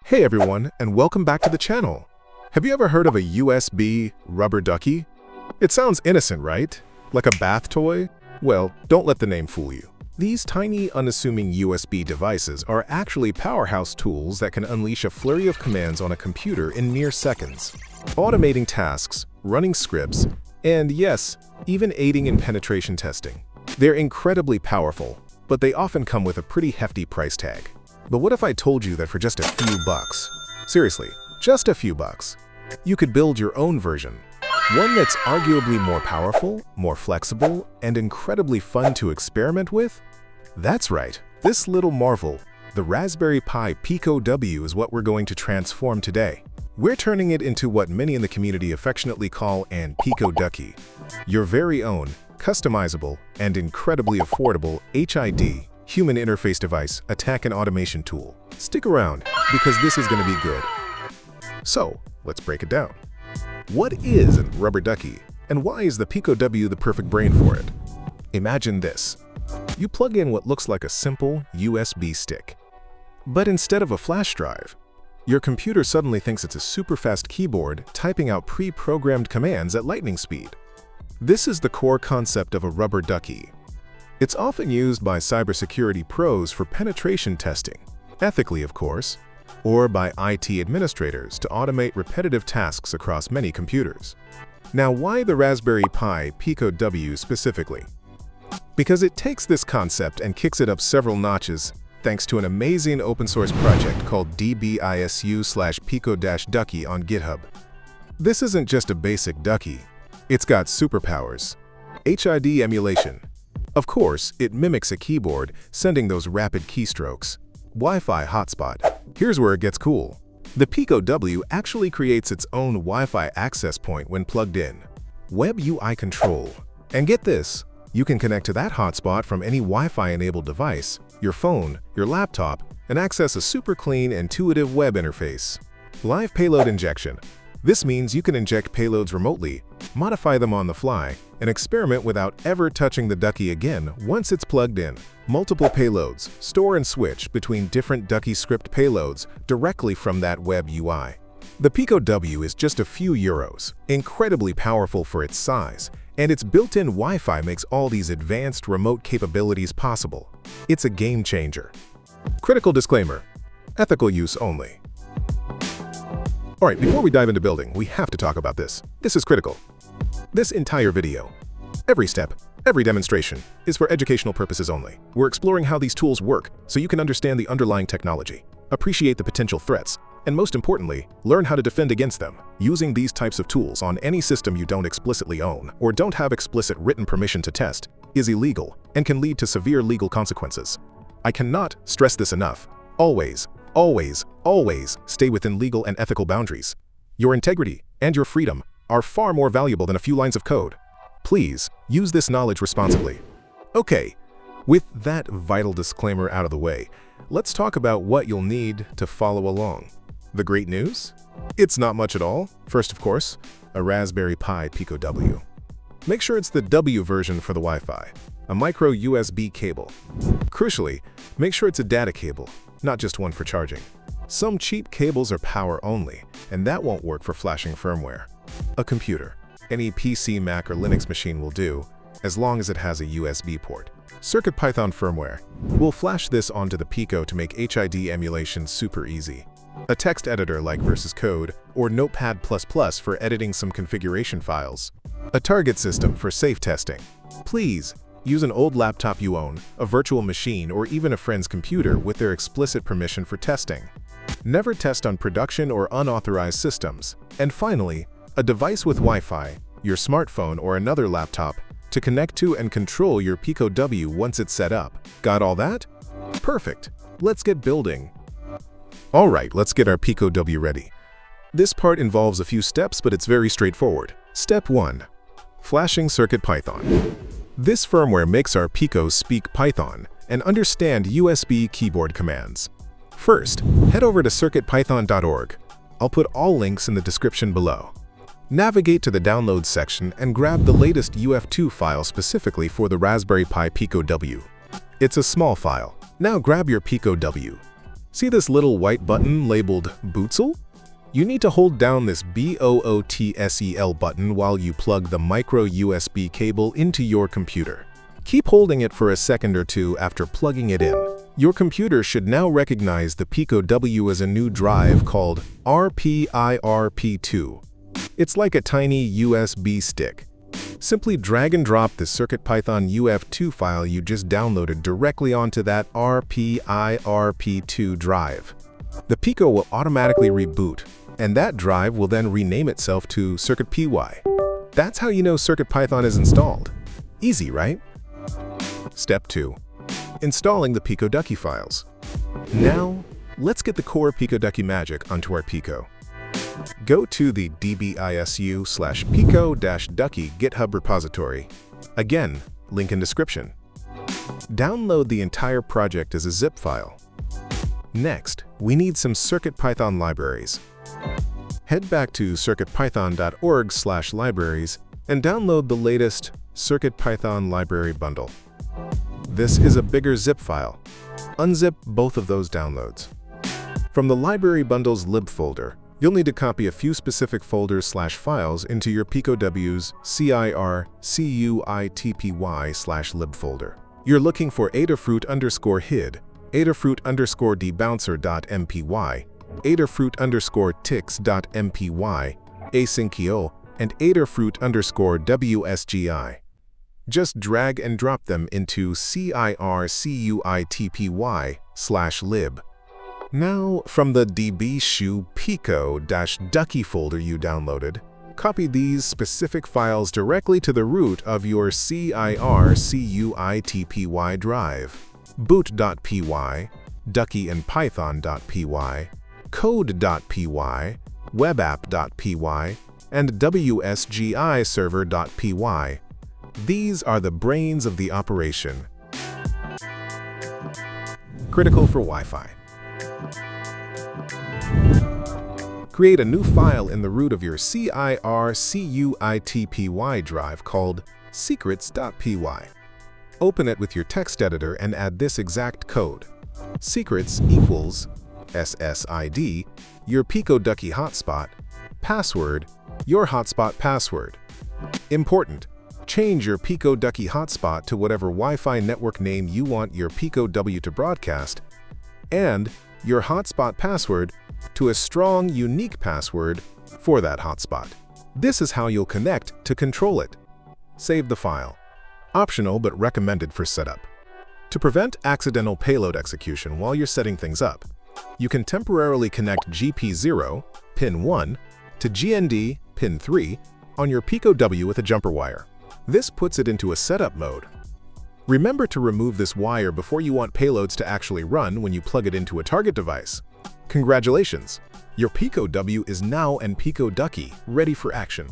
Hey everyone, and welcome back to the channel. Have you ever heard of a USB Rubber Ducky? It sounds innocent, right? Like a bath toy? Well, don't let the name fool you. These tiny, unassuming USB devices are actually powerhouse tools that can unleash a flurry of commands on a computer in mere seconds, automating tasks, running scripts, and yes, even aiding in penetration testing. They're incredibly powerful, but they often come with a pretty hefty price tag. But what if I told you that for just a few bucks, seriously, just a few bucks, you could build your own version? One that's arguably more powerful, more flexible, and incredibly fun to experiment with? That's right, this little marvel, the Raspberry Pi Pico W, is what we're going to transform today. We're turning it into what many in the community affectionately call an Pico Ducky, your very own, customizable, and incredibly affordable HID, human interface device, attack and automation tool. Stick around, because this is going to be good. So, let's break it down. What is a Rubber Ducky, and why is the Pico W the perfect brain for it? Imagine this. You plug in what looks like a simple USB stick. But instead of a flash drive, your computer suddenly thinks it's a super fast keyboard typing out pre-programmed commands at lightning speed. This is the core concept of a Rubber Ducky. It's often used by cybersecurity pros for penetration testing, ethically of course, or by IT administrators to automate repetitive tasks across many computers. Now, why the Raspberry Pi Pico W specifically? Because it takes this concept and kicks it up several notches thanks to an amazing open-source project called dbisu/Pico Ducky on GitHub. This isn't just a basic ducky. It's got superpowers, HID emulation. Of course, it mimics a keyboard, sending those rapid keystrokes. Wi-Fi hotspot. Here's where it gets cool. The Pico W actually creates its own Wi-Fi access point when plugged in. Web UI control. And get this, you can connect to that hotspot from any Wi-Fi enabled device, your phone, your laptop, and access a super clean, intuitive web interface. Live payload injection. This means you can inject payloads remotely, modify them on the fly, and experiment without ever touching the Ducky again once it's plugged in. Multiple payloads, store and switch between different Ducky script payloads directly from that web UI. The Pico W is just a few euros, incredibly powerful for its size, and its built-in Wi-Fi makes all these advanced remote capabilities possible. It's a game changer. Critical disclaimer: ethical use only. Alright, before we dive into building, we have to talk about this. This is critical. This entire video, every step, every demonstration, is for educational purposes only. We're exploring how these tools work so you can understand the underlying technology, appreciate the potential threats, and most importantly, learn how to defend against them. Using these types of tools on any system you don't explicitly own or don't have explicit written permission to test is illegal and can lead to severe legal consequences. I cannot stress this enough. Always, always, always stay within legal and ethical boundaries. Your integrity and your freedom are far more valuable than a few lines of code. Please use this knowledge responsibly. Okay, with that vital disclaimer out of the way, let's talk about what you'll need to follow along. The great news? It's not much at all. First, of course, a Raspberry Pi Pico W. Make sure it's the W version for the Wi-Fi, a micro USB cable. Crucially, make sure it's a data cable, not just one for charging. Some cheap cables are power only, and that won't work for flashing firmware. A computer. Any PC, Mac, or Linux machine will do, as long as it has a USB port. CircuitPython firmware. We'll flash this onto the Pico to make HID emulation super easy. A text editor like VS Code or Notepad++ for editing some configuration files. A target system for safe testing. Please use an old laptop you own, a virtual machine, or even a friend's computer with their explicit permission for testing. Never test on production or unauthorized systems. And finally, a device with Wi-Fi, your smartphone or another laptop, to connect to and control your Pico W once it's set up. Got all that? Perfect. Let's get building. Alright, let's get our Pico W ready. This part involves a few steps, but it's very straightforward. Step 1. Flashing CircuitPython. This firmware makes our Pico speak Python and understand USB keyboard commands. First, head over to circuitpython.org. I'll put all links in the description below. Navigate to the Downloads section and grab the latest UF2 file specifically for the Raspberry Pi Pico W. It's a small file. Now grab your Pico W. See this little white button labeled Bootsel? You need to hold down this BOOTSEL button while you plug the micro USB cable into your computer. Keep holding it for a second or two after plugging it in. Your computer should now recognize the Pico W as a new drive called RPIRP2. It's like a tiny USB stick. Simply drag and drop the CircuitPython UF2 file you just downloaded directly onto that RPIRP2 drive. The Pico will automatically reboot, and that drive will then rename itself to CircuitPy. That's how you know CircuitPython is installed. Easy, right? Step 2. Installing the Pico Ducky files. Now, let's get the core Pico Ducky magic onto our Pico. Go to the dbisu/Pico-Ducky GitHub repository. Again, link in description. Download the entire project as a zip file. Next, we need some CircuitPython libraries. Head back to circuitpython.org/libraries and download the latest CircuitPython library bundle. This is a bigger zip file. Unzip both of those downloads. From the library bundle's lib folder, you'll need to copy a few specific folders/files into your Pico W's CircuitPy/lib folder. You're looking for Adafruit_hid, Adafruit_debouncer.mpy, Adafruit_tix.mpy, asyncio, and Adafruit_wsgi. Just drag and drop them into CircuitPy/lib. Now, from the dbisu Pico-Ducky folder you downloaded, copy these specific files directly to the root of your CircuitPy drive. boot.py, duckyandpython.py, code.py, webapp.py, and wsgi-server.py. These are the brains of the operation. Critical for Wi-Fi. Create a new file in the root of your CircuitPy drive called secrets.py. Open it with your text editor and add this exact code. Secrets equals SSID, your Pico Ducky hotspot, password, your hotspot password. Important: change your Pico Ducky hotspot to whatever Wi-Fi network name you want your Pico W to broadcast, and your hotspot password to a strong, unique password for that hotspot. This is how you'll connect to control it. Save the file. Optional but recommended for setup. To prevent accidental payload execution while you're setting things up, you can temporarily connect GP0, pin 1, to GND, pin 3, on your Pico W with a jumper wire. This puts it into a setup mode. Remember to remove this wire before you want payloads to actually run when you plug it into a target device. Congratulations! Your Pico W is now an Pico Ducky, ready for action.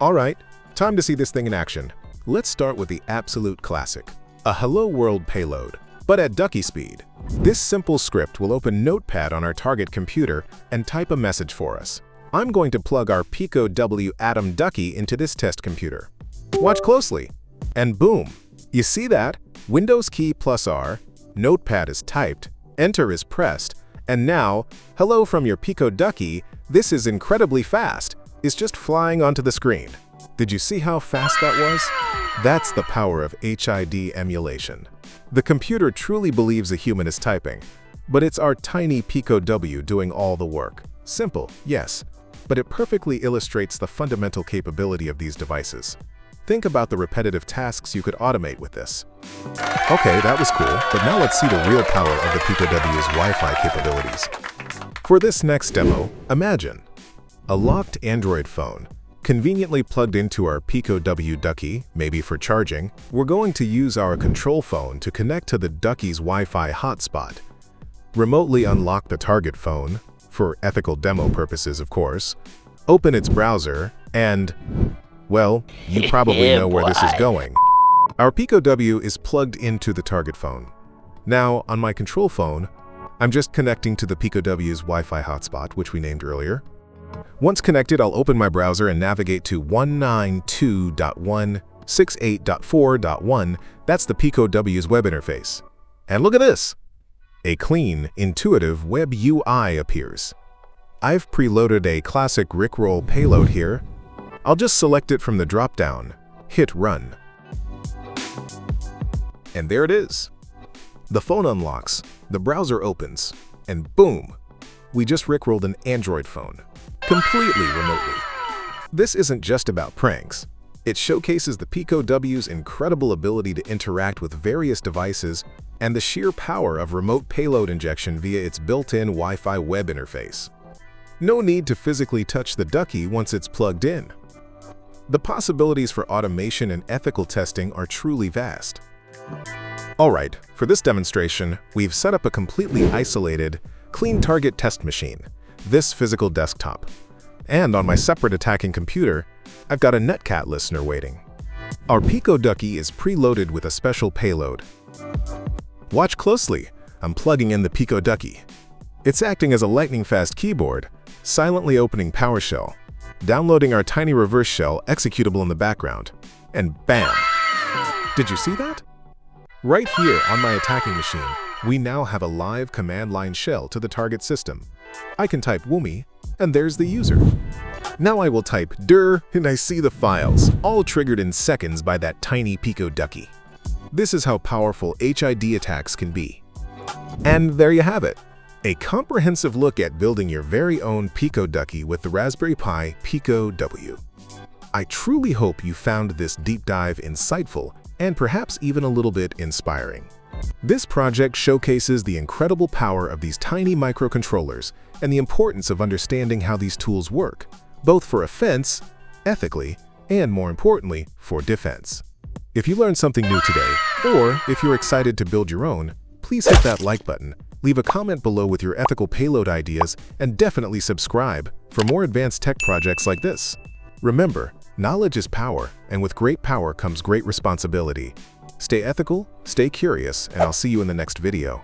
Alright, time to see this thing in action. Let's start with the absolute classic, a Hello World payload, but at Ducky speed. This simple script will open Notepad on our target computer and type a message for us. I'm going to plug our Pico W Atom Ducky into this test computer. Watch closely, and boom! You see that? Windows key +R, Notepad is typed, Enter is pressed, and now, hello from your Pico Ducky, this is incredibly fast, is just flying onto the screen. Did you see how fast that was? That's the power of HID emulation. The computer truly believes a human is typing, but it's our tiny Pico W doing all the work. Simple, yes, but it perfectly illustrates the fundamental capability of these devices. Think about the repetitive tasks you could automate with this. Okay, that was cool, but now let's see the real power of the Pico W's Wi-Fi capabilities. For this next demo, imagine a locked Android phone, conveniently plugged into our Pico W Ducky, maybe for charging. We're going to use our control phone to connect to the Ducky's Wi-Fi hotspot. Remotely unlock the target phone, for ethical demo purposes of course, open its browser, and, well, you probably know where this is going. Our Pico W is plugged into the target phone. Now, on my control phone, I'm just connecting to the Pico W's Wi-Fi hotspot, which we named earlier. Once connected, I'll open my browser and navigate to 192.168.4.1. That's the Pico W's web interface. And look at this! A clean, intuitive web UI appears. I've preloaded a classic Rickroll payload here. I'll just select it from the drop-down, hit Run. And there it is. The phone unlocks, the browser opens, and boom! We just Rickrolled an Android phone, completely remotely. This isn't just about pranks. It showcases the Pico W's incredible ability to interact with various devices and the sheer power of remote payload injection via its built-in Wi-Fi web interface. No need to physically touch the Ducky once it's plugged in. The possibilities for automation and ethical testing are truly vast. Alright, for this demonstration, we've set up a completely isolated, clean target test machine, this physical desktop. And on my separate attacking computer, I've got a netcat listener waiting. Our Pico Ducky is preloaded with a special payload. Watch closely, I'm plugging in the Pico Ducky. It's acting as a lightning-fast keyboard, silently opening PowerShell, downloading our tiny reverse shell executable in the background, and bam! Did you see that? Right here on my attacking machine, we now have a live command line shell to the target system. I can type wumi, and there's the user. Now I will type dir, and I see the files, all triggered in seconds by that tiny Pico Ducky. This is how powerful HID attacks can be. And there you have it, a comprehensive look at building your very own Pico Ducky with the Raspberry Pi Pico W. I truly hope you found this deep dive insightful and perhaps even a little bit inspiring. This project showcases the incredible power of these tiny microcontrollers and the importance of understanding how these tools work, both for offense, ethically, and more importantly, for defense. If you learned something new today, or if you're excited to build your own, please hit that like button, leave a comment below with your ethical payload ideas, and definitely subscribe for more advanced tech projects like this. Remember, knowledge is power, and with great power comes great responsibility. Stay ethical, stay curious, and I'll see you in the next video.